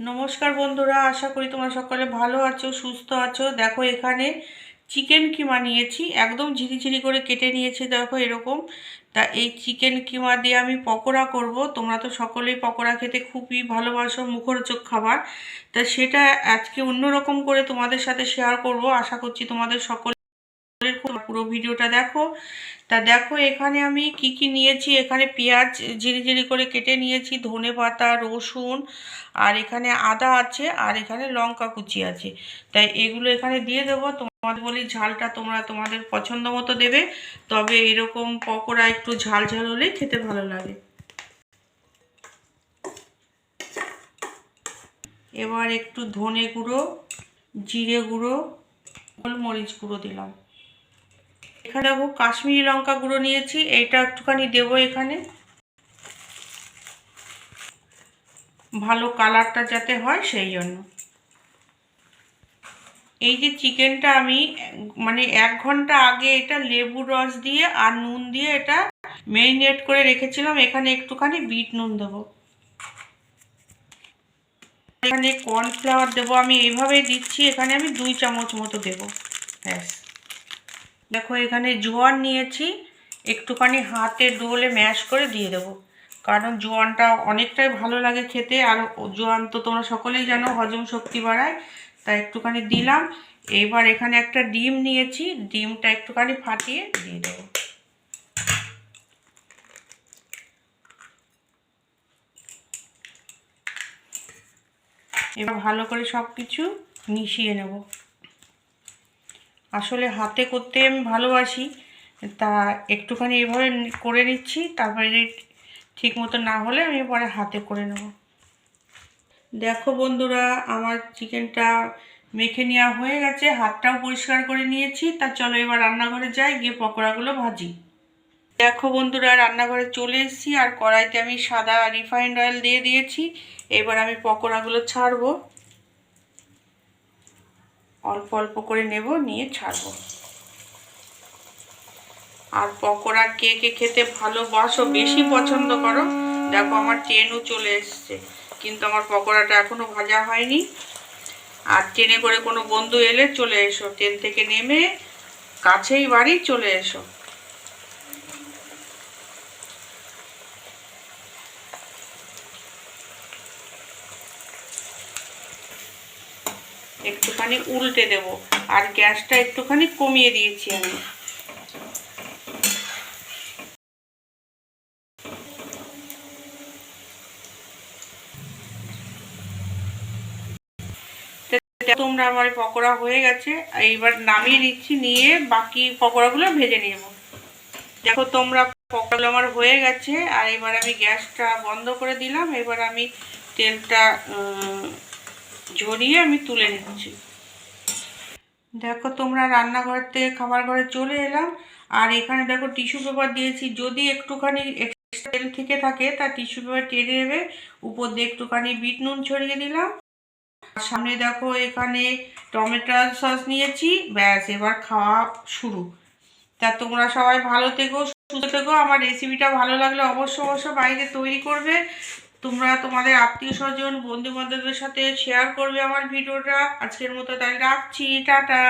নমস্কার বন্ধুরা, আশা করি তোমরা সকলে ভালো আছো, সুস্থ আছো। দেখো এখানে চিকেন কিমা নিয়েছি, একদম ঝিরিঝিরি করে কেটে নিয়েছি, দেখো এরকম। তা এই চিকেন কিমা দিয়ে আমি পকোড়া করব। তোমরা তো সকলেই পকোড়া খেতে খুবই ভালোবাসো, মুখরোচক খাবার। তা সেটা আজকে অন্যরকম করে তোমাদের সাথে শেয়ার করব। আশা করছি তোমাদের সকল পুরো ভিডিওটা দেখো। তা দেখো এখানে আমি কি কি নিয়েছি। এখানে পেঁয়াজ ঝিরিঝিরি করে কেটে নিয়েছি, ধনেপাতা, রসুন, আর এখানে আদা আছে, আর এখানে লঙ্কা কুচি আছে। তাই এগুলো এখানে দিয়ে দেবো। তোমাদের বলি ঝালটা তোমরা তোমাদের পছন্দ মতো দেবে, তবে এরকম পকোড়া একটু ঝাল ঝাল হলেই খেতে ভালো লাগে। এবার একটু ধনে গুঁড়ো, জিরে গুঁড়ো, গোলমরিচ গুঁড়ো দিলাম। এখানে দেখো কাশ্মীরি লঙ্কা গুঁড়ো নিয়েছি, এইটা একটুখানি দেবো এখানে, ভালো কালারটা যাতে হয় সেই জন্য। এই যে চিকেনটা আমি মানে 1 ঘন্টা আগে এটা লেবুর রস দিয়ে আর নুন দিয়ে এটা ম্যারিনেট করে রেখেছিলাম। এখানে একটুখানি বিট নুন দেবো, এখানে কর্নফ্লাওয়ার দেবো। আমি এইভাবেই দিচ্ছি, এখানে আমি 2 চামচ মতো দেবো, ব্যাস। দেখো এখানে জোয়ান নিয়েছি, একটুখানি হাতে ডোলে ম্যাশ করে দিয়ে দেবো, কারণ জোয়ানটা অনেকটাই ভালো লাগে খেতে। আর জোয়ান তো তোমরা সকলেই জানো হজম শক্তি বাড়ায়, তাই একটুখানি দিলাম। এবার এখানে একটা ডিম নিয়েছি, ডিমটা একটুখানি ফাটিয়ে দিয়ে দেবো। এবার ভালো করে সব কিছু মিশিয়ে নেব। আসলে হাতে করতে আমি ভালোবাসি, তা একটুখানি এভাবে করে নিচ্ছি, তারপরে ঠিক মতো না হলে আমি পরে হাতে করে নেব। দেখো বন্ধুরা, আমার চিকেনটা মেখে নেওয়া হয়ে গেছে, হাতটাও পরিষ্কার করে নিয়েছি। তা চলো এবার রান্নাঘরে যাই, গিয়ে পকোড়াগুলো ভাজি। দেখো বন্ধুরা, রান্নাঘরে চলে এসেছি, আর কড়াইতে আমি সাদা রিফাইন্ড অয়েল দিয়ে দিয়েছি। এবার আমি পকোড়াগুলো ছাড়বো, অল্প অল্প করে নেব, নিয়ে ছাড়বো। আর পকোড়া কে কে খেতে ভালোবাসো, বেশি পছন্দ করো, দেখো আমার ট্রেনও চলে এসছে, কিন্তু আমার পকোড়াটা এখনো ভাজা হয়নি। আর ট্রেনে করে কোনো বন্ধু এলে চলে এসো, ট্রেন থেকে নেমে কাছেই বাড়ি, চলে এসো। একটুখানি উল্টে দেব, আর গ্যাসটা একটুখানি কমিয়ে দিয়েছি আমি। তোমরা আমার পকোড়া হয়ে গেছে, এইবার নামিয়ে নিচ্ছি, নিয়ে বাকি পকোড়াগুলো ভেজে নেব। দেখো তোমরা পকোড়া আমার হয়ে গেছে, আর এবার আমি গ্যাসটা বন্ধ করে দিলাম। এবার আমি তেলটা ঝরিয়ে আমি তুলে নিচ্ছি। দেখো তোমরা রান্নাঘর থেকে খাবার ঘরে চলে এলাম, আর এখানে দেখো টিস্যু পেপার দিয়েছি। যদি একটুখানি এক্সট্রা তেল থেকে থাকে তা টিস্যু পেপার টেনে নেবে। উপর দিয়ে একটুখানি বিট নুন ছড়িয়ে দিলাম। সামনে দেখো এখানে টমেটো সস নিয়েছি, ব্যাস এবার খাওয়া শুরু। তা তোমরা সবাই ভালো থেকো, সুস্থ থেকো। আমার রেসিপিটা ভালো লাগলে অবশ্যই বাইরে তৈরি করবে। তোমরা তোমাদের আত্মীয় স্বজন, বন্ধু বান্ধবদের সাথে শেয়ার করবে আমার ভিডিওটা। আজকের মতো তাই রাখছি, টাটা।